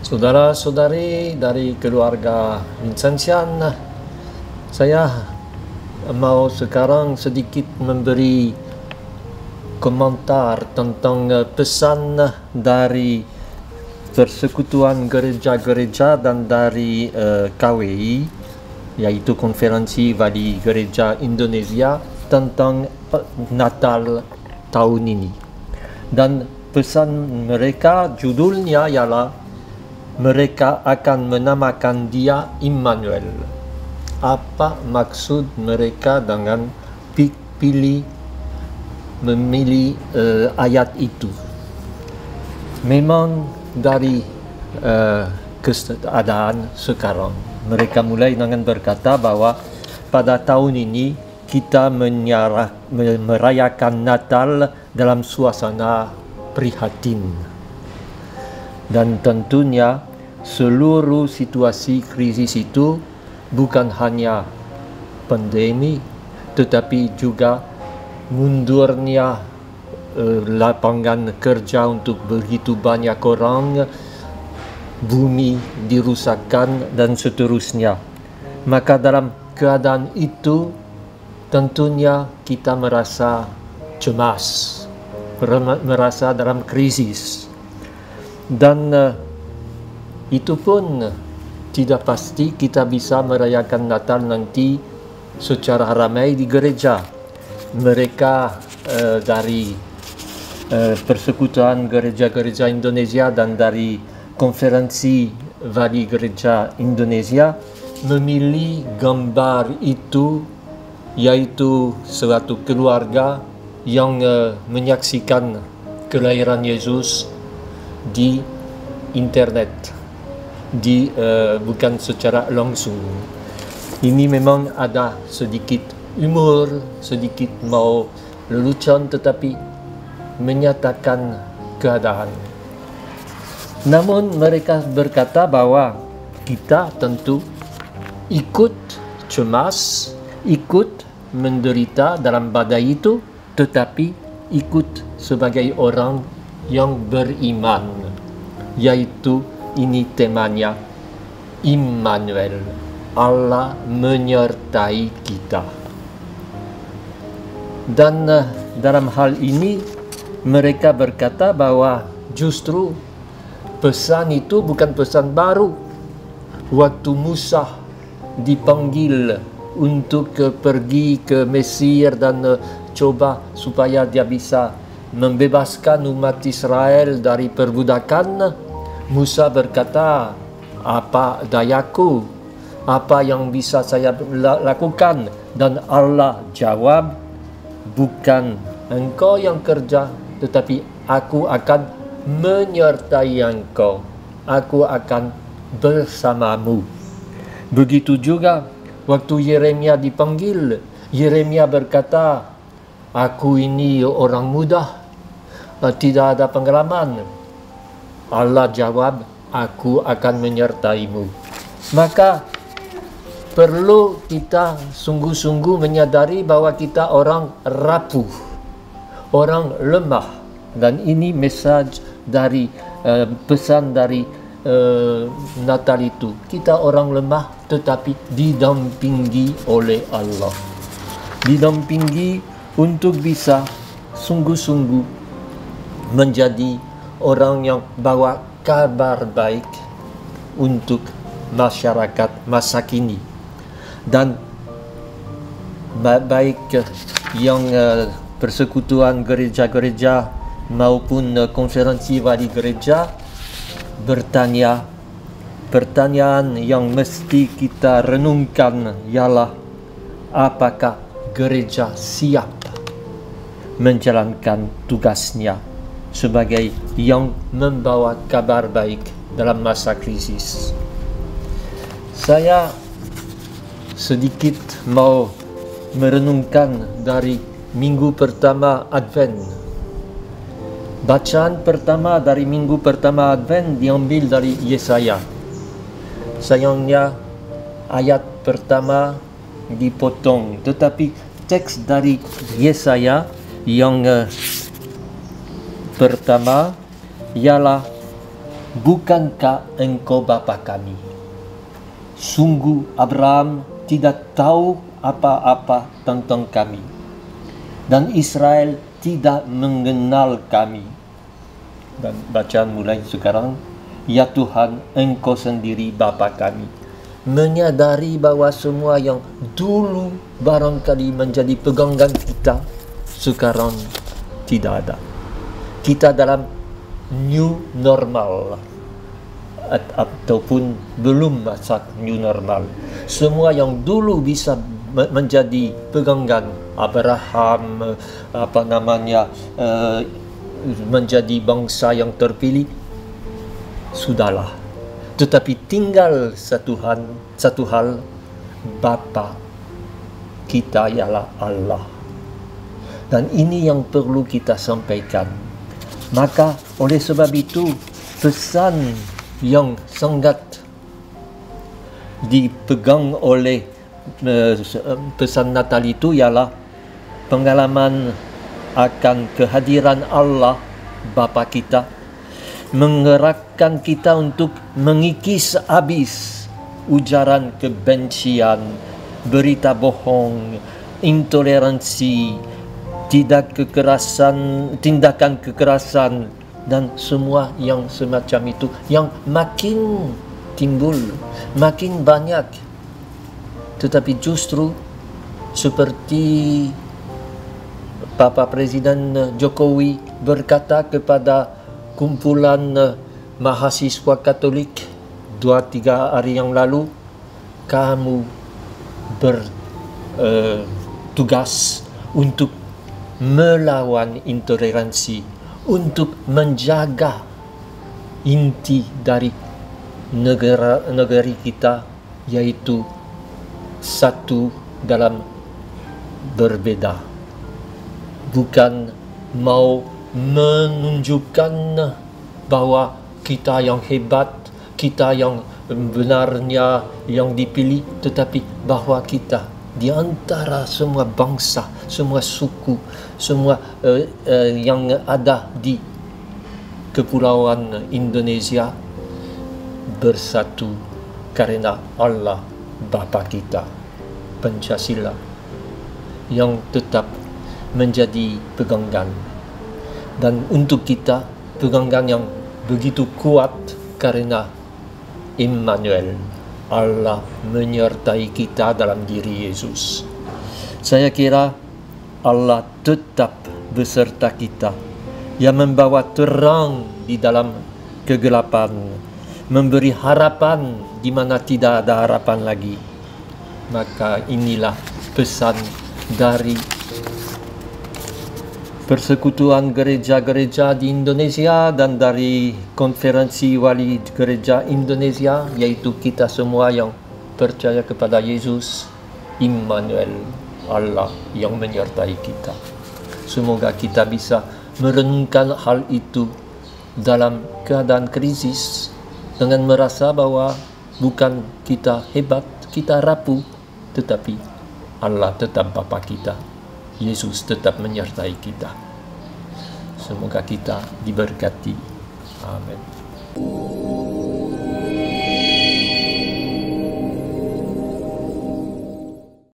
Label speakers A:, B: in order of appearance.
A: Saudara-saudari dari keluarga Vincentian, saya mau sekarang sedikit memberi komentar tentang pesan dari Persekutuan Gereja-Gereja dan dari KWI, yaitu Konferensi Wali Gereja Indonesia, tentang Natal tahun ini. Dan pesan mereka, judulnya ialah mereka akan menamakan dia Immanuel. Apa maksud mereka dengan memilih ayat itu? Memang dari keadaan sekarang, mereka mulai dengan berkata bahwa pada tahun ini kita merayakan Natal dalam suasana prihatin. Dan tentunya seluruh situasi krisis itu bukan hanya pandemi, tetapi juga mundurnya lapangan kerja untuk begitu banyak orang, bumi dirusakkan, dan seterusnya. Maka dalam keadaan itu tentunya kita merasa cemas, merasa dalam krisis. Dan itu pun tidak pasti kita bisa merayakan Natal nanti secara ramai di gereja. Mereka dari Persekutuan Gereja-Gereja Indonesia dan dari Konferensi Wali Gereja Indonesia memilih gambar itu, yaitu suatu keluarga yang menyaksikan kelahiran Yesus di internet, bukan secara langsung. Ini memang ada sedikit humor, sedikit mau lelucon, tetapi menyatakan keadaan. Namun mereka berkata bahwa kita tentu ikut cemas, ikut menderita dalam badai itu, tetapi ikut sebagai orang yang beriman, yaitu ini temanya Immanuel, Allah menyertai kita. Dan dalam hal ini mereka berkata bahwa justru pesan itu bukan pesan baru. Waktu Musa dipanggil untuk pergi ke Mesir dan coba supaya dia bisa membebaskan umat Israel dari perbudakan, Musa berkata, apa dayaku, apa yang bisa saya lakukan? Dan Allah jawab, bukan engkau yang kerja, tetapi aku akan menyertai engkau, aku akan bersamamu. Begitu juga waktu Yeremia dipanggil, Yeremia berkata, aku ini orang muda, tidak ada pengalaman. Allah jawab, aku akan menyertaimu. Maka perlu kita sungguh-sungguh menyadari bahwa kita orang rapuh, orang lemah. Dan ini message dari pesan dari Natal itu. Kita orang lemah tetapi didampingi oleh Allah. Didampingi untuk bisa sungguh-sungguh menjadi orang yang bawa kabar baik untuk masyarakat masa kini. Dan baik yang Persekutuan Gereja-Gereja maupun Konferensi Wali Gereja bertanya, pertanyaan yang mesti kita renungkan ialah, apakah gereja siap menjalankan tugasnya sebagai yang membawa kabar baik dalam masa krisis? Saya sedikit mau merenungkan dari minggu pertama Advent. Bacaan pertama dari minggu pertama Advent diambil dari Yesaya. Sayangnya ayat pertama dipotong, tetapi teks dari Yesaya yang pertama ialah bukankah engkau bapa kami? Sungguh Abraham tidak tahu apa-apa tentang kami, dan Israel tidak mengenal kami. Dan bacaan mulai sekarang, ya Tuhan, engkau sendiri bapa kami. Menyadari bahwa semua yang dulu barangkali menjadi pegangan kita, sekarang tidak ada. Kita dalam new normal, ataupun belum masa new normal. Semua yang dulu bisa menjadi pegangan Abraham, menjadi bangsa yang terpilih, sudahlah. Tetapi tinggal satu hal, Bapa kita ialah Allah. Dan ini yang perlu kita sampaikan. Maka oleh sebab itu, pesan yang sangat dipegang oleh pesan Natal itu ialah pengalaman akan kehadiran Allah Bapa kita, menggerakkan kita untuk mengikis habis ujaran kebencian, berita bohong, intoleransi, tindakan kekerasan, dan semua yang semacam itu yang makin timbul, makin banyak. Tetapi justru seperti Bapak Presiden Jokowi berkata kepada kumpulan mahasiswa Katolik 2-3 hari yang lalu, kamu bertugas untuk melawan intoleransi, untuk menjaga inti dari negeri kita, yaitu satu dalam berbeda. Bukan mau menunjukkan bahwa kita yang hebat, kita yang benarnya yang dipilih, tetapi bahwa kita di antara semua bangsa, semua suku, semua yang ada di kepulauan Indonesia bersatu karena Allah Bapa kita, Pancasila, yang tetap menjadi pegangan. Dan untuk kita, pegangan yang begitu kuat karena Immanuel, Allah menyertai kita dalam diri Yesus. Saya kira Allah tetap beserta kita, yang membawa terang di dalam kegelapan, memberi harapan di mana tidak ada harapan lagi. Maka inilah pesan dari Persekutuan Gereja-Gereja di Indonesia dan dari Konferensi Wali Gereja Indonesia, yaitu kita semua yang percaya kepada Yesus, Immanuel, Allah yang menyertai kita. Semoga kita bisa merenungkan hal itu dalam keadaan krisis, dengan merasa bahwa bukan kita hebat, kita rapuh, tetapi Allah tetap Bapa kita. Yesus tetap menyertai kita. Semoga kita diberkati. Amin.